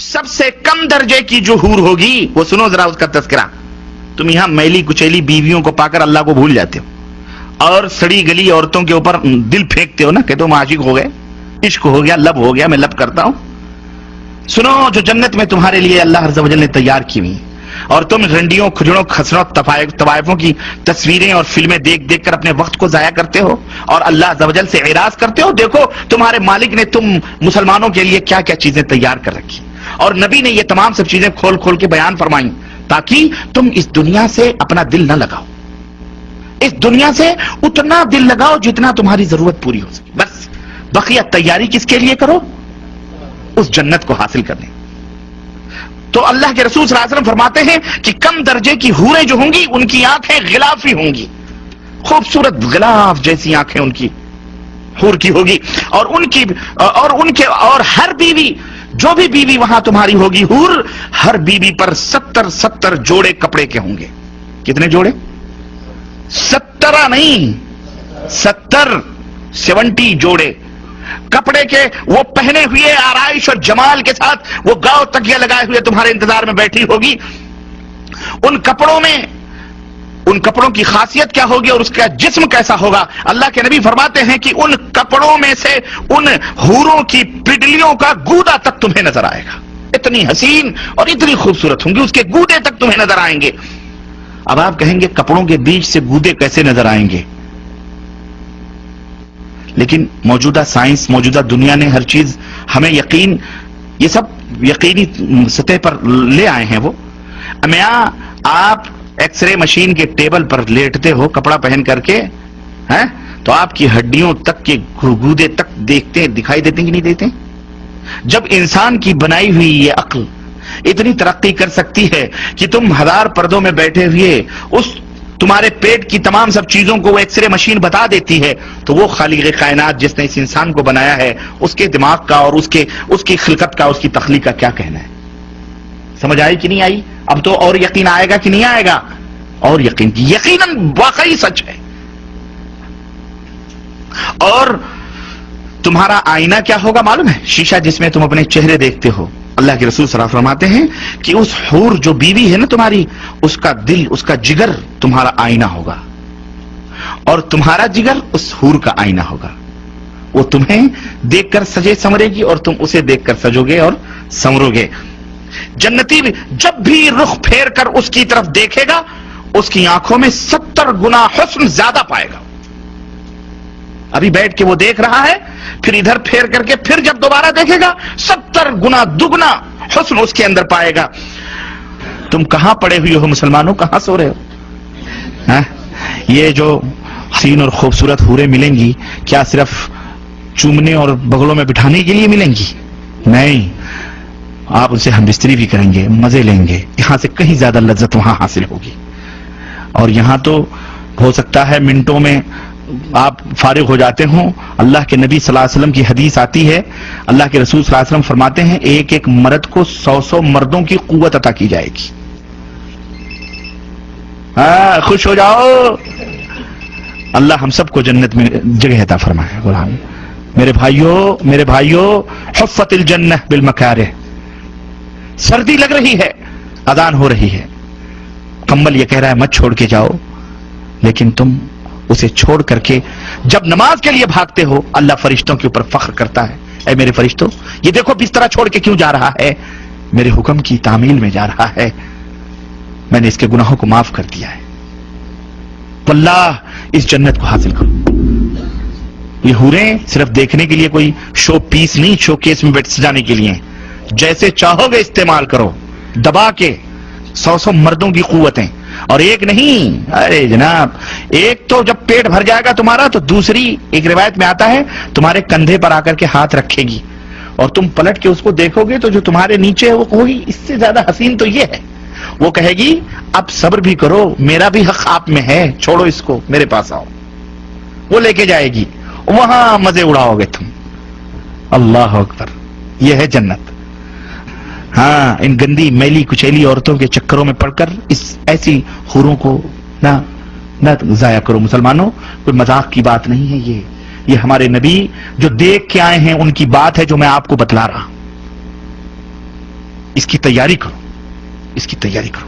سب سے کم درجے کی جو حور ہوگی وہ سنو ذرا اس کا تذکرہ. تم یہاں میلی کچیلی بیویوں کو پا کر اللہ کو بھول جاتے ہو اور سڑی گلی عورتوں کے اوپر دل پھینکتے ہو نا کہ تم عاشق ہو گئے, عشق ہو گیا, لب ہو گیا, میں لب کرتا ہوں. سنو جو جنت میں تمہارے لیے اللہ عز و جل نے تیار کی ہوئی, اور تم رنڈیوں کھجڑوں خسروں طوائفوں کی تصویریں اور فلمیں دیکھ دیکھ کر اپنے وقت کو ضائع کرتے ہو اور اللہ عز و جل سے اعراض کرتے ہو. دیکھو تمہارے مالک نے تم مسلمانوں کے لیے کیا کیا چیزیں تیار کر رکھی, اور نبی نے یہ تمام سب چیزیں کھول کھول کے بیان فرمائیں تاکہ تم اس دنیا سے اپنا دل نہ لگاؤ, اس دنیا سے اتنا دل لگاؤ جتنا تمہاری ضرورت پوری ہو سکے. بس بقیہ تیاری کس کے لیے کرو؟ اس جنت کو حاصل کرنے. تو اللہ کے رسول صلی اللہ علیہ وسلم فرماتے ہیں کہ کم درجے کی حوریں جو ہوں گی ان کی آنکھیں غلافی ہوں گی, خوبصورت غلاف جیسی آنکھیں ان کی حور کی ہوگی, اور ہر بیوی, جو بھی بیوی وہاں تمہاری ہوگی حور, ہر بیوی پر 70 جوڑے کپڑے کے ہوں گے. کتنے جوڑے؟ 70 نہیں, 70 جوڑے کپڑے کے وہ پہنے ہوئے آرائش اور جمال کے ساتھ وہ گاؤ تکیہ لگائے ہوئے تمہارے انتظار میں بیٹھی ہوگی. ان کپڑوں کی خاصیت کیا ہوگی اور اس کا جسم کیسا ہوگا؟ اللہ کے نبی فرماتے ہیں کہ ان کپڑوں میں سے ان حوروں کی پڈلیوں کا گودا تک تمہیں نظر آئے گا. اتنی حسین اور اتنی خوبصورت ہوں گی, اس کے گودے تک تمہیں نظر آئیں گے. اب آپ کہیں گے کپڑوں کے بیچ سے گودے کیسے نظر آئیں گے؟ لیکن موجودہ سائنس, موجودہ دنیا نے ہر چیز ہمیں یہ سب یقینی سطح پر لے آئے ہیں. وہ میاں آپ ایکس رے مشین کے ٹیبل پر لیٹتے ہو کپڑا پہن کر کے, ہیں تو آپ کی ہڈیوں تک کے گودے تک دکھائی دیتے ہیں کہ نہیں دیتے؟ جب انسان کی بنائی ہوئی یہ عقل اتنی ترقی کر سکتی ہے کہ تم 1000 پردوں میں بیٹھے ہوئے اس تمہارے پیٹ کی تمام سب چیزوں کو وہ ایکس رے مشین بتا دیتی ہے, تو وہ خالق کائنات جس نے اس انسان کو بنایا ہے اس کے دماغ کا اور اس کی خلقت کا, اس کی تخلیق کا کیا کہنا ہے؟ سمجھ آئی کہ نہیں آئی؟ اب تو اور یقین آئے گا کہ نہیں آئے گا؟ اور یقیناً واقعی سچ ہے. اور تمہارا آئینہ کیا ہوگا معلوم ہے؟ شیشہ جس میں تم اپنے چہرے دیکھتے ہو. اللہ کے رسول صلی اللہ علیہ وسلم فرماتے ہیں کہ اس حور جو بیوی ہے نا تمہاری, اس کا دل, اس کا جگر تمہارا آئینہ ہوگا, اور تمہارا جگر اس حور کا آئینہ ہوگا. وہ تمہیں دیکھ کر سجے سمرے گی اور تم اسے دیکھ کر سجو گے اور سمرو گے. جنتی جب بھی رخ پھیر کر اس کی طرف دیکھے گا اس کی آنکھوں میں 70 گنا حسن زیادہ پائے گا. ابھی بیٹھ کے وہ دیکھ رہا ہے, پھر ادھر پھیر کر کے پھر جب دوبارہ دیکھے گا 70 گنا دگنا حسن اس کے اندر پائے گا. تم کہاں پڑے ہوئے ہو مسلمانوں, کہاں سو رہے ہو؟ یہ جو حسین اور خوبصورت حوریں ملیں گی کیا صرف چومنے اور بغلوں میں بٹھانے کے لیے ملیں گی؟ نہیں, آپ ان سے ہم بستری بھی کریں گے, مزے لیں گے. یہاں سے کہیں زیادہ لذت وہاں حاصل ہوگی. اور یہاں تو ہو سکتا ہے منٹوں میں آپ فارغ ہو جاتے ہوں. اللہ کے نبی صلی اللہ علیہ وسلم کی حدیث آتی ہے, اللہ کے رسول صلی اللہ علیہ وسلم فرماتے ہیں ایک ایک مرد کو 100 مردوں کی قوت عطا کی جائے گی. خوش ہو جاؤ, اللہ ہم سب کو جنت میں جگہ عطا فرمائے. غلام میرے بھائیوں حفت الجنہ بالمکارہ. سردی لگ رہی ہے, اذان ہو رہی ہے, کمبل یہ کہہ رہا ہے مت چھوڑ کے جاؤ, لیکن تم اسے چھوڑ کر کے جب نماز کے لیے بھاگتے ہو اللہ فرشتوں کے اوپر فخر کرتا ہے, اے میرے فرشتوں یہ دیکھو بستر چھوڑ کے کیوں جا رہا ہے, میرے حکم کی تعمیل میں جا رہا ہے, میں نے اس کے گناہوں کو معاف کر دیا ہے. اللہ اس جنت کو حاصل کرو. یہ حوریں صرف دیکھنے کے لیے کوئی شو پیس نہیں, شو کیس میں بیٹھ سجانے کے لیے. جیسے چاہو گے استعمال کرو, دبا کے 100 مردوں کی قوتیں. اور ایک نہیں, ارے جناب ایک تو جب پیٹ بھر جائے گا تمہارا تو دوسری ایک روایت میں آتا ہے تمہارے کندھے پر آ کر کے ہاتھ رکھے گی اور تم پلٹ کے اس کو دیکھو گے تو جو تمہارے نیچے ہے وہ کہوگی اس سے زیادہ حسین تو یہ ہے. وہ کہے گی اب صبر بھی کرو, میرا بھی حق آپ میں ہے, چھوڑو اس کو, میرے پاس آؤ. وہ لے کے جائے گی, وہاں مزے اڑاؤ گے تم. اللہ اکبر, یہ ہے جنت. ہاں, ان گندی میلی کچیلی عورتوں کے چکروں میں پڑ کر اس ایسی حوروں کو نہ ضائع کرو. مسلمانوں کوئی مذاق کی بات نہیں ہے, یہ ہمارے نبی جو دیکھ کے آئے ہیں ان کی بات ہے جو میں آپ کو بتلا رہا ہوں. اس کی تیاری کرو، اس کی تیاری کرو.